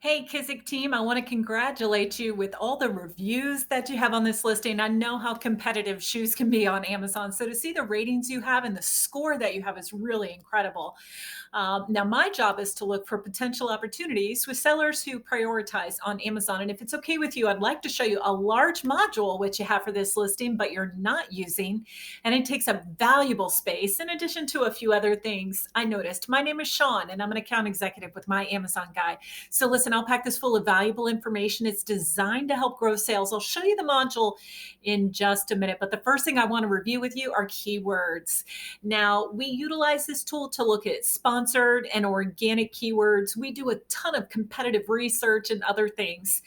Hey, Kizik team, I want to congratulate you with all the reviews that you have on this listing. I know how competitive shoes can be on Amazon. So to see the ratings you have and the score that you have is really incredible. Now, my job is to look for potential opportunities with sellers who prioritize on Amazon. And if it's okay with you, I'd like to show you a large module which you have for this listing, but you're not using. And it takes up valuable space in addition to a few other things I noticed. My name is Sean, and I'm an account executive with My Amazon Guy. So listen, I'll pack this full of valuable information. It's designed to help grow sales. I'll show you the module in just a minute. But the first thing I want to review with you are keywords. Now, we utilize this tool to look at sponsored and organic keywords. We do a ton of competitive research and other things.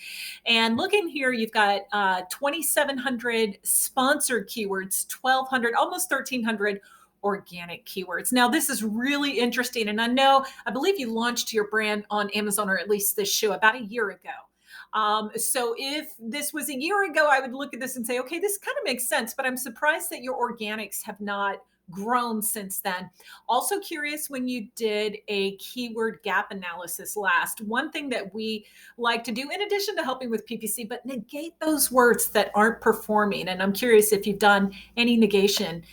And look in here, you've got 2,700 sponsored keywords, 1,200, almost 1,300 organic keywords. Now, this is really interesting. And I believe you launched your brand on Amazon, or at least this show, about a year ago. So if this was a year ago, I would look at this and say, okay, this kind of makes sense, but I'm surprised that your organics have not grown since then. Also curious when you did a keyword gap analysis last. One thing that we like to do, in addition to helping with PPC, but negate those words that aren't performing. And I'm curious if you've done any negation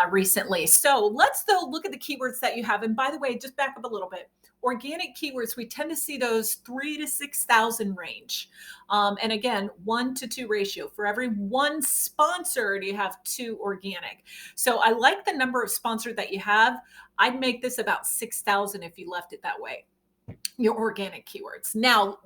recently. So let's though look at the keywords that you have. And by the way, just back up a little bit. Organic keywords, we tend to see those 3,000 to 6,000 range. And again, 1-to-2 ratio. For every one sponsored, you have 2 organic. So I like the number of sponsored that you have. I'd make this about 6,000 if you left it that way, your organic keywords. Now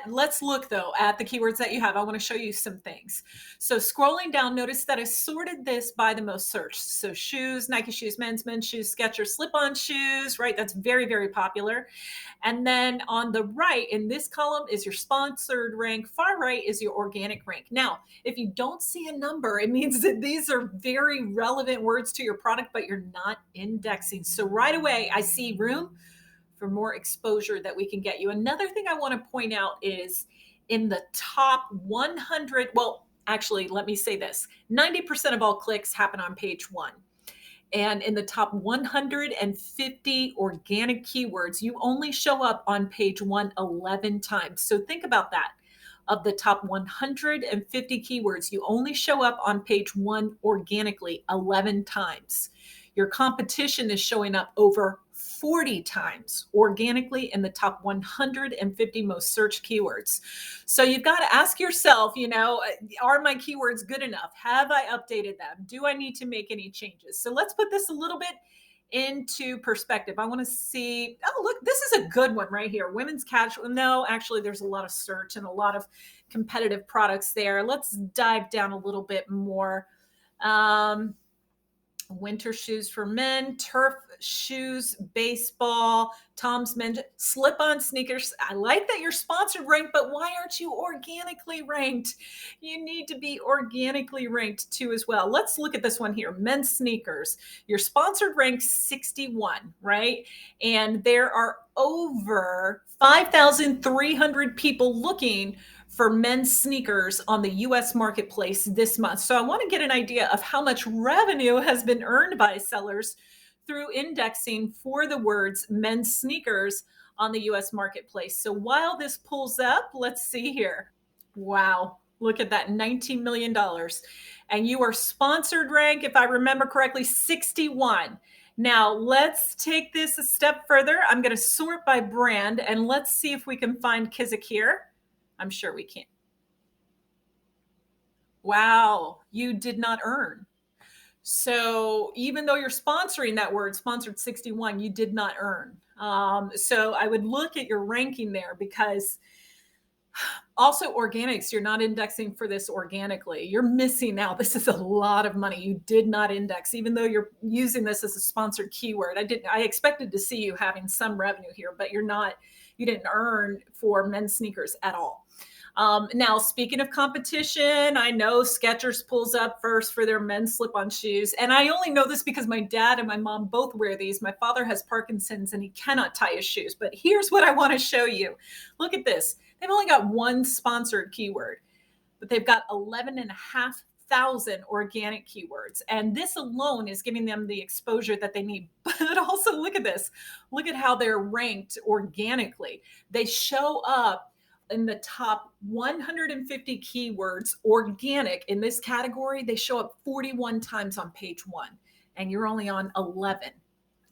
let's look though at the keywords that you have. I want to show you some things. So scrolling down, notice that I sorted this by the most searched. So shoes, Nike shoes, men's shoes, Skechers slip-on shoes, right? That's very, very popular. And then on the right in this column is your sponsored rank. Far right is your organic rank. Now, if you don't see a number, it means that these are very relevant words to your product, but you're not indexing. So right away, I see room for more exposure that we can get you. Another thing I want to point out is in the top 100, well, actually, let me say this 90% of all clicks happen on page 1. And in the top 150 organic keywords, you only show up on page 1 11 times. So think about that. Of the top 150 keywords, you only show up on page 1 organically 11 times. Your competition is showing up over 40 times organically in the top 150 most searched keywords. So you've got to ask yourself, are my keywords good enough? Have I updated them? Do I need to make any changes? So let's put this a little bit into perspective. I want to see, oh, look, this is a good one right here. Women's casual. No, actually, there's a lot of search and a lot of competitive products there. Let's dive down a little bit more. Winter shoes for men, turf shoes, baseball, Tom's men, slip-on sneakers. I like that you're sponsored ranked, but why aren't you organically ranked? You need to be organically ranked too as well. Let's look at this one here. Men's sneakers. You're sponsored ranked 61, right? And there are over 5,300 people looking for men's sneakers on the US marketplace this month. So I want to get an idea of how much revenue has been earned by sellers through indexing for the words men's sneakers on the US marketplace. So while this pulls up, let's see here. Wow, look at that, $19 million. And you are sponsored rank, if I remember correctly, 61. Now, let's take this a step further. I'm going to sort by brand, and let's see if we can find Kizik here. I'm sure we can. Wow, you did not earn. So even though you're sponsoring that word, sponsored 61, you did not earn. So I would look at your ranking there, because also organics, you're not indexing for this organically. You're missing out. This is a lot of money. You did not index, even though you're using this as a sponsored keyword. I expected to see you having some revenue here, but you didn't earn for men's sneakers at all. Now, speaking of competition, I know Skechers pulls up first for their men's slip-on shoes. And I only know this because my dad and my mom both wear these. My father has Parkinson's and he cannot tie his shoes. But here's what I want to show you. Look at this. They've only got one sponsored keyword, but they've got 11,500 organic keywords. And this alone is giving them the exposure that they need. But also look at this. Look at how they're ranked organically. They show up in the top 150 keywords, organic in this category, they show up 41 times on page one, and you're only on 11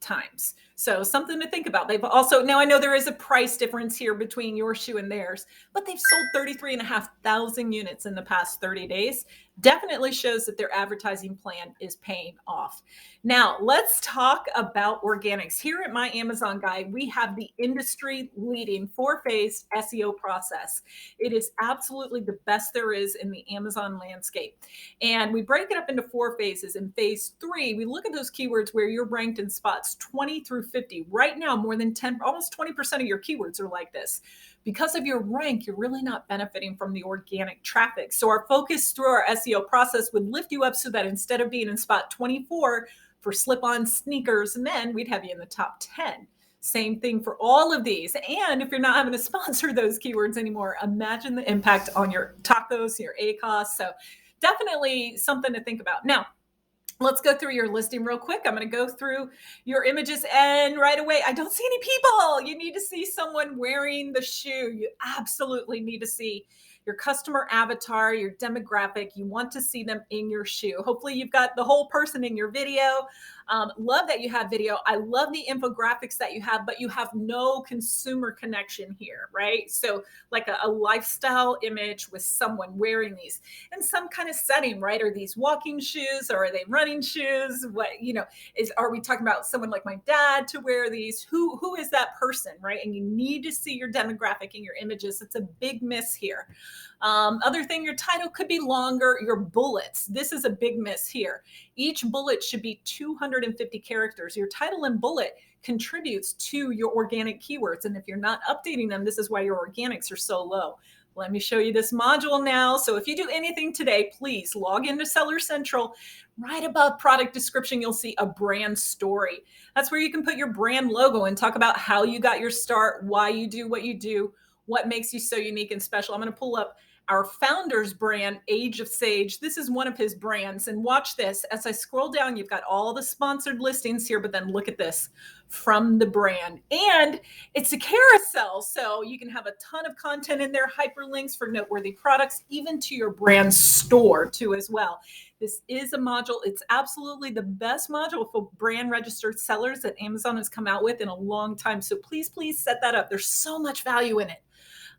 times. So something to think about. They've also, now I know there is a price difference here between your shoe and theirs, but they've sold 33,500 units in the past 30 days. Definitely shows that their advertising plan is paying off. Now, let's talk about organics. Here at My Amazon Guide, we have the industry leading 4-phase SEO process. It is absolutely the best there is in the Amazon landscape. And we break it up into 4 phases. In phase 3, we look at those keywords where you're ranked in spots 20 through 50. Right now, more than 10, almost 20% of your keywords are like this. Because of your rank, you're really not benefiting from the organic traffic. So our focus through our SEO process would lift you up so that instead of being in spot 24 for slip-on sneakers and men, we'd have you in the top 10. Same thing for all of these. And if you're not having to sponsor those keywords anymore, imagine the impact on your tacos, your ACOS. So definitely something to think about. Now, let's go through your listing real quick. I'm going to go through your images, and right away, I don't see any people. You need to see someone wearing the shoe. You absolutely need to see your customer avatar, your demographic. You want to see them in your shoe. Hopefully you've got the whole person in your video. Love that you have video. I love the infographics that you have, but you have no consumer connection here, right? So like a lifestyle image with someone wearing these in some kind of setting, right? Are these walking shoes or are they running shoes? What, are we talking about someone like my dad to wear these? Who is that person, right? And you need to see your demographic in your images. It's a big miss here. Other thing, your title could be longer. Your bullets. This is a big miss here. Each bullet should be 250 characters. Your title and bullet contributes to your organic keywords. And if you're not updating them, this is why your organics are so low. Let me show you this module now. So if you do anything today, please log into Seller Central. Right above product description, you'll see a brand story. That's where you can put your brand logo and talk about how you got your start, why you do what you do, what makes you so unique and special. I'm going to pull up our founder's brand, Age of Sage. This is one of his brands. And watch this. As I scroll down, you've got all the sponsored listings here, but then look at this from the brand. And it's a carousel, so you can have a ton of content in there, hyperlinks for noteworthy products, even to your brand store too as well. This is a module. It's absolutely the best module for brand registered sellers that Amazon has come out with in a long time. So please, please set that up. There's so much value in it.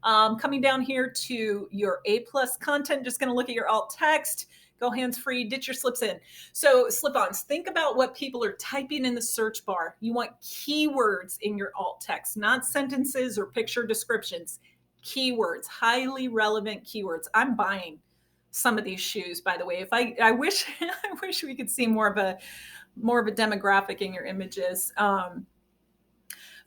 Coming down here to your A+ content, just going to look at your alt text, go hands-free, ditch your slips in. So slip-ons, think about what people are typing in the search bar. You want keywords in your alt text, not sentences or picture descriptions. Keywords, highly relevant keywords. I'm buying some of these shoes, by the way. I wish we could see more of a demographic in your images.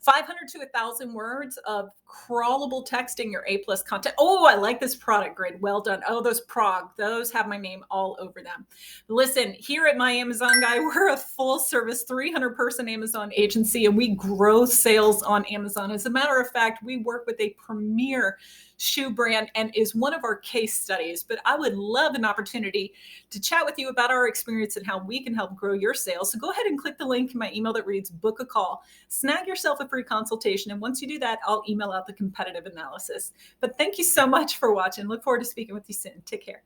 500 to 1,000 words of crawlable text in your A+ content. Oh, I like this product grid. Well done. Oh, those have my name all over them. Listen, here at My Amazon Guy, we're a full service 300-person Amazon agency, and we grow sales on Amazon. As a matter of fact, we work with a premier shoe brand and is one of our case studies. But I would love an opportunity to chat with you about our experience and how we can help grow your sales. So go ahead and click the link in my email that reads book a call, snag yourself a free consultation. And once you do that, I'll email out the competitive analysis. But thank you so much for watching. Look forward to speaking with you soon. Take care.